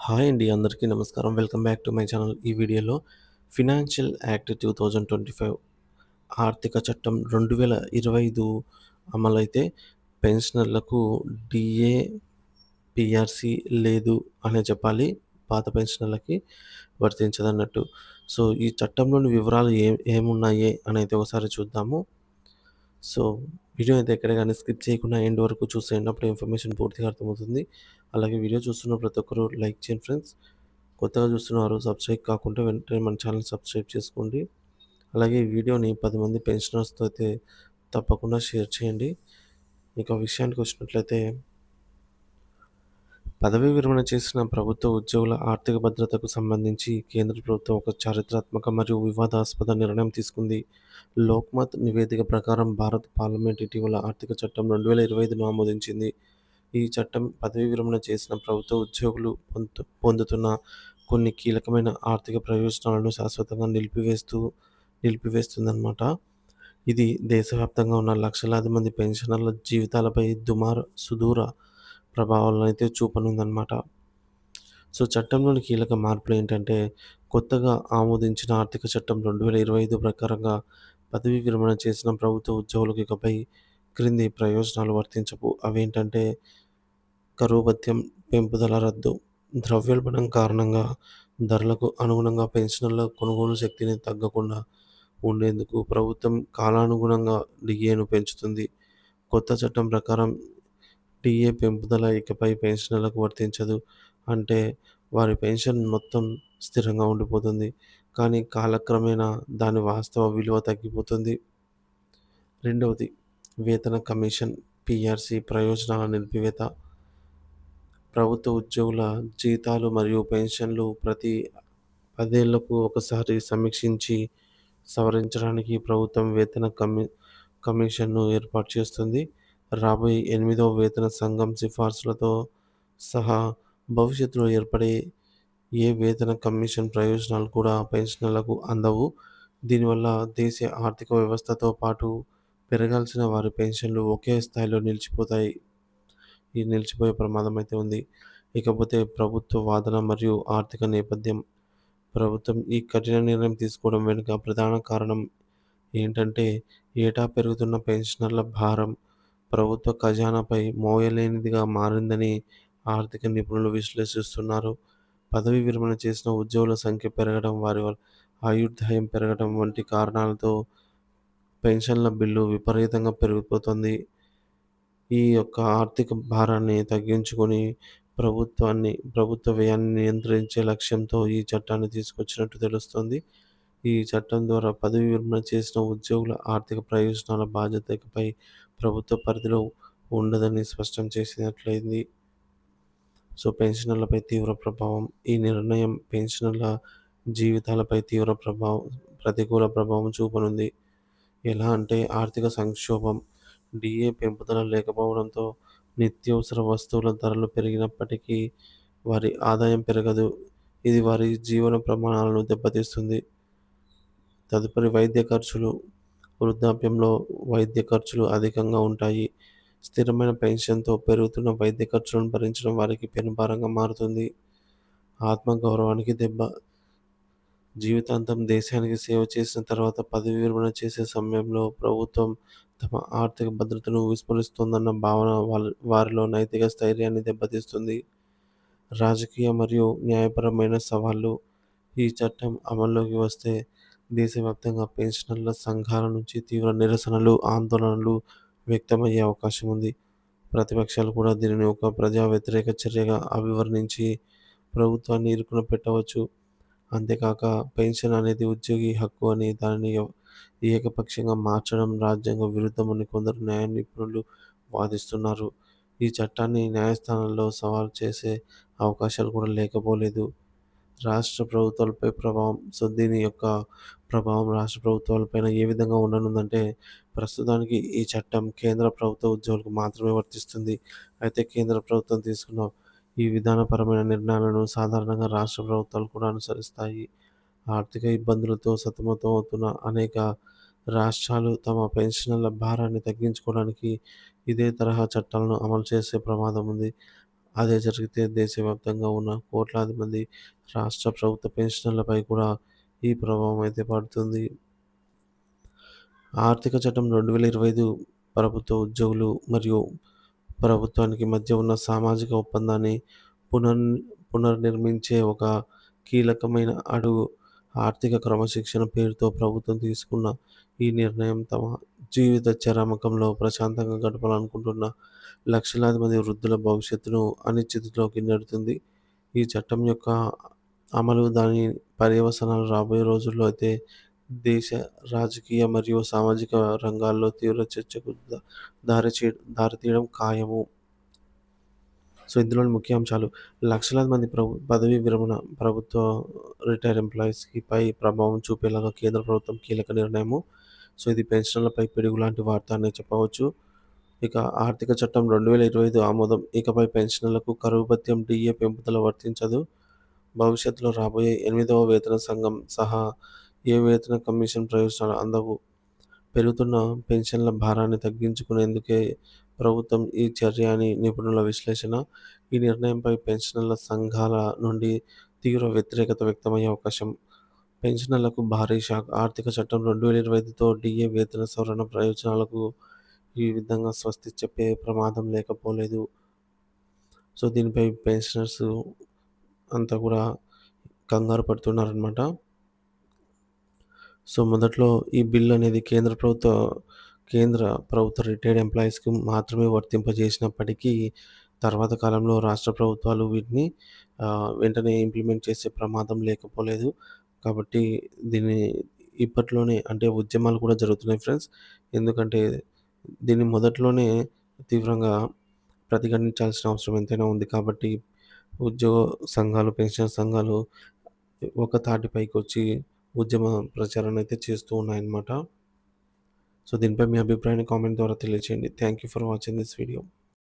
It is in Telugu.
హాయ్ అండి. అందరికీ నమస్కారం. Welcome back to my channel. ఈ వీడియోలో ఫినాన్షియల్ యాక్ట్ 2025 ఆర్థిక చట్టం 2025 అమలైతే పెన్షనర్లకు డీఏ, పీఆర్సీ లేదు అనే చెప్పాలి. పాత పెన్షనర్లకి వర్తించదన్నట్టు. సో, ఈ చట్టంలోని వివరాలు ఏమున్నాయి అనైతే ఒకసారి చూద్దాము. సో, వీడియో అయితే ఎక్కడ గాని స్కిప్ చేయకుండా ఎండ్ వరకు చూసేయండి. అప్పుడు ఇన్ఫర్మేషన్ పూర్తిగా అర్థమవుతుంది. అలాగే వీడియో చూస్తున్న ప్రతి ఒక్కరు లైక్ చేయండి ఫ్రెండ్స్. కొత్తగా చూస్తున్నవారు సబ్స్క్రైబ్ కాకుంటే వెంటనే మన ఛానల్ సబ్స్క్రైబ్ చేసుకోండి. అలాగే ఈ వీడియోని 10 మంది పెన్షనర్స్‌తో అయితే తప్పకుండా షేర్ చేయండి. ఇక విషయానికి వచ్చినట్లయితే పదవీ విరమణ చేసిన ప్రభుత్వ ఉద్యోగుల ఆర్థిక భద్రతకు సంబంధించి కేంద్ర ప్రభుత్వం ఒక చారిత్రాత్మక మరియు వివాదాస్పద నిర్ణయం తీసుకుంది. లోక్మత్ నివేదిక ప్రకారం భారత పార్లమెంట్ ఇటీవల ఆర్థిక చట్టం 2025ను ఆమోదించింది. ఈ చట్టం పదవీ విరమణ చేసిన ప్రభుత్వ ఉద్యోగులు పొందుతున్న కొన్ని కీలకమైన ఆర్థిక ప్రయోజనాలను శాశ్వతంగా నిలిపివేస్తుందన్నమాట. ఇది దేశవ్యాప్తంగా ఉన్న లక్షలాది మంది పెన్షనర్ల జీవితాలపై సుదూర ప్రభావాలనైతే చూపనుందన్నమాట. సో, చట్టంలోని కీలక మార్పులేంటంటే, కొత్తగా ఆమోదించిన ఆర్థిక చట్టం 2025 ప్రకారంగా పదవీ విరమణ చేసిన ప్రభుత్వ ఉద్యోగులకు ఇకపై క్రింది ప్రయోజనాలు వర్తించవు. అవేంటంటే, కరువు భత్యం పెంపుదల రద్దు. ద్రవ్యోల్బణం కారణంగా ధరలకు అనుగుణంగా పెన్షన్ల కొనుగోలు శక్తిని తగ్గకుండా ఉండేందుకు ప్రభుత్వం కాలానుగుణంగా డీఏను పెంచుతుంది. కొత్త చట్టం ప్రకారం డీఏ పెంపుదల ఇకపై పెన్షనర్లకు వర్తించదు. అంటే వారి పెన్షన్ మొత్తం స్థిరంగా ఉండిపోతుంది. కానీ కాలక్రమేణా దాని వాస్తవ విలువ తగ్గిపోతుంది. రెండవది, వేతన కమిషన్, పీఆర్సీ ప్రయోజనాల నిలిపివేత. ప్రభుత్వ ఉద్యోగుల జీతాలు మరియు పెన్షన్లు ప్రతి 10 ఏళ్లకు ఒకసారి సమీక్షించి సవరించడానికి ప్రభుత్వం వేతన కమిషన్‌ను ఏర్పాటు చేస్తుంది. రాబోయే 8వ వేతన సంఘం సిఫార్సులతో సహా భవిష్యత్తులో ఏర్పడే ఏ వేతన కమిషన్ ప్రయోజనాలు కూడా పెన్షనర్లకు అందవు. దీనివల్ల దేశ ఆర్థిక వ్యవస్థతో పాటు పెరగాల్సిన వారి పెన్షన్లు ఒకే స్థాయిలో నిలిచిపోయే ప్రమాదం అయితే ఉంది. ఇకపోతే ప్రభుత్వ వాదన మరియు ఆర్థిక నేపథ్యం. ప్రభుత్వం ఈ కఠిన నిర్ణయం తీసుకోవడం వెనుక ప్రధాన కారణం ఏంటంటే, ఏటా పెరుగుతున్న పెన్షనర్ల భారం ప్రభుత్వ ఖజానాపై మోయలేనిదిగా మారిందని ఆర్థిక నిపుణులు విశ్లేషిస్తున్నారు. పదవీ విరమణ చేసిన ఉద్యోగుల సంఖ్య పెరగడం, వారి ఆయుర్దాయం పెరగడం వంటి కారణాలతో పెన్షన్ల బిల్లు విపరీతంగా పెరిగిపోతుంది. ఈ యొక్క ఆర్థిక భారాన్ని తగ్గించుకొని ప్రభుత్వ వ్యయాన్ని నియంత్రించే లక్ష్యంతో ఈ చట్టాన్ని తీసుకొచ్చినట్టు తెలుస్తోంది. ఈ చట్టం ద్వారా పదవీ విరమణ చేసిన ఉద్యోగుల ఆర్థిక ప్రయోజనాల బాధ్యత ఇకపై ప్రభుత్వ పరిధిలో ఉండదని స్పష్టం చేసినట్లయింది. సో, పెన్షనర్లపై తీవ్ర ప్రభావం. ఈ నిర్ణయం పెన్షనర్ల జీవితాలపై ప్రతికూల ప్రభావం చూపనుంది. ఎలా అంటే, ఆర్థిక సంక్షోభం. డీఏ పెంపుదల లేకపోవడంతో నిత్యావసర వస్తువుల ధరలు పెరిగినప్పటికీ వారి ఆదాయం పెరగదు. ఇది వారి జీవన ప్రమాణాలను దెబ్బతీస్తుంది. తదుపరి, వైద్య ఖర్చులు. వృద్ధాప్యంలో వైద్య ఖర్చులు అధికంగా ఉంటాయి. స్థిరమైన పెన్షన్‌తో పెరుగుతున్న వైద్య ఖర్చులను భరించడం వారికి పెనుభారంగా మారుతుంది. ఆత్మగౌరవానికి దెబ్బ. జీవితాంతం దేశానికి సేవ చేసిన తర్వాత పదవీ విరమణ చేసే సమయంలో ప్రభుత్వం తమ ఆర్థిక భద్రతను విస్మరిస్తోందన్న భావన వారిలో నైతిక స్థైర్యాన్ని దెబ్బతీస్తుంది. రాజకీయ మరియు న్యాయపరమైన సవాళ్లు. ఈ చట్టం అమల్లోకి వస్తే దేశవ్యాప్తంగా పెన్షనర్ల సంఘాల నుంచి తీవ్ర నిరసనలు, ఆందోళనలు వ్యక్తమయ్యే అవకాశం ఉంది. ప్రతిపక్షాలు కూడా దీనిని ఒక ప్రజా వ్యతిరేక చర్యగా అభివర్ణించి ప్రభుత్వాన్ని ఇరుకున పెట్టవచ్చు. అంతేకాక, పెన్షన్ అనేది ఉద్యోగి హక్కు అని దానిని ఏకపక్షంగా మార్చడం రాజ్యాంగ విరుద్ధమని కొందరు న్యాయ నిపుణులు వాదిస్తున్నారు. ఈ చట్టాన్ని న్యాయస్థానాల్లో సవాలు చేసే అవకాశాలు కూడా లేకపోలేదు. రాష్ట్ర ప్రభుత్వాలపై ప్రభావం. సో, దీని యొక్క ప్రభావం రాష్ట్ర ప్రభుత్వాలపైన ఏ విధంగా ఉండనుందంటే, ప్రస్తుతానికి ఈ చట్టం కేంద్ర ప్రభుత్వ ఉద్యోగులకు మాత్రమే వర్తిస్తుంది. అయితే కేంద్ర ప్రభుత్వం తీసుకున్న ఈ విధానపరమైన నిర్ణయాలను సాధారణంగా రాష్ట్ర ప్రభుత్వాలు కూడా అనుసరిస్తాయి. ఆర్థిక ఇబ్బందులతో సతమతమవుతున్న అనేక రాష్ట్రాలు తమ పెన్షనర్ల భారాన్ని తగ్గించుకోవడానికి ఇదే తరహా చట్టాలను అమలు చేసే ప్రమాదం ఉంది. అదే జరిగితే దేశవ్యాప్తంగా ఉన్న కోట్లాది మంది రాష్ట్ర ప్రభుత్వ పెన్షనర్లపై కూడా ఈ ప్రభావం అయితే పడుతుంది. ఆర్థిక చట్టం 2025 ప్రభుత్వ ఉద్యోగులు మరియు ప్రభుత్వానికి మధ్య ఉన్న సామాజిక ఒప్పందాన్ని పునర్ పునర్నిర్మించే ఒక కీలకమైన అడుగు. ఆర్థిక క్రమశిక్షణ పేరుతో ప్రభుత్వం తీసుకున్న ఈ నిర్ణయం తమ జీవిత చరమకంలో ప్రశాంతంగా గడపాలనుకుంటున్న లక్షలాది మంది వృద్ధుల భవిష్యత్తును అనిశ్చితిలోకి నెడుతుంది. ఈ చట్టం యొక్క అమలు, దాని పర్యవసానాలు రాబోయే రోజుల్లో అయితే దేశ రాజకీయ మరియు సామాజిక రంగాల్లో తీవ్ర చర్చకు దారితీయడం ఖాయము. సో, ఇందులోని ముఖ్యాంశాలు: లక్షలాది మంది పదవీ విరమణ ప్రభుత్వ రిటైర్డ్ ఎంప్లాయీస్‌కి పై ప్రభావం చూపేలాగా కేంద్ర ప్రభుత్వం కీలక నిర్ణయము. సో, ఇది పెన్షన్‌లపై పిడుగు లాంటి వార్త అనే చెప్పవచ్చు. ఇక ఆర్థిక చట్టం 2025 ఆమోదం. ఇకపై పెన్షనర్లకు కరువు భత్యం, డీఏ పెంపుదల వర్తించదు. భవిష్యత్తులో రాబోయే 8వ వేతన సంఘం సహా ఏ వేతన కమిషన్ ప్రయోజనాలు అందవు. పెరుగుతున్న పెన్షన్ల భారాన్ని తగ్గించుకునేందుకే ప్రభుత్వం ఈ చర్య అని నిపుణుల విశ్లేషణ. ఈ నిర్ణయంపై పెన్షనర్ల సంఘాల నుండి తీవ్ర వ్యతిరేకత వ్యక్తమయ్యే అవకాశం. పెన్షనర్లకు భారీ షాక్. ఆర్థిక చట్టం 2025తో డీఏ వేతన సవరణ ప్రయోజనాలకు ఈ విధంగా స్వస్తి చెప్పే ప్రమాదం లేకపోలేదు. సో, దీనిపై పెన్షనర్స్ అంతా కూడా కంగారు పడుతున్నారనమాట. సో, మొదట్లో ఈ బిల్ అనేది కేంద్ర ప్రభుత్వ రిటైర్డ్ ఎంప్లాయీస్‌కి మాత్రమే వర్తింపజేసినప్పటికీ, తర్వాత కాలంలో రాష్ట్ర ప్రభుత్వాలు వీటిని వెంటనే ఇంప్లిమెంట్ చేసే ప్రమాదం లేకపోలేదు. కాబట్టి దీన్ని ఇప్పట్లోనే అంటే ఉద్యమాలు కూడా జరుగుతున్నాయి ఫ్రెండ్స్. ఎందుకంటే దీన్ని మొదట్లోనే తీవ్రంగా ప్రతిఘటించాల్సిన అవసరం ఎంతైనా ఉంది. కాబట్టి ఉద్యోగ సంఘాలు, పెన్షన్ సంఘాలు ఒక తాటిపైకొచ్చి ఉద్యమ ప్రచారాన్ని అయితే చేస్తూ ఉన్నాయన్నమాట. సో, దీనిపై మీ అభిప్రాయాన్ని కామెంట్ ద్వారా తెలియజేయండి. Thank you for watching this video.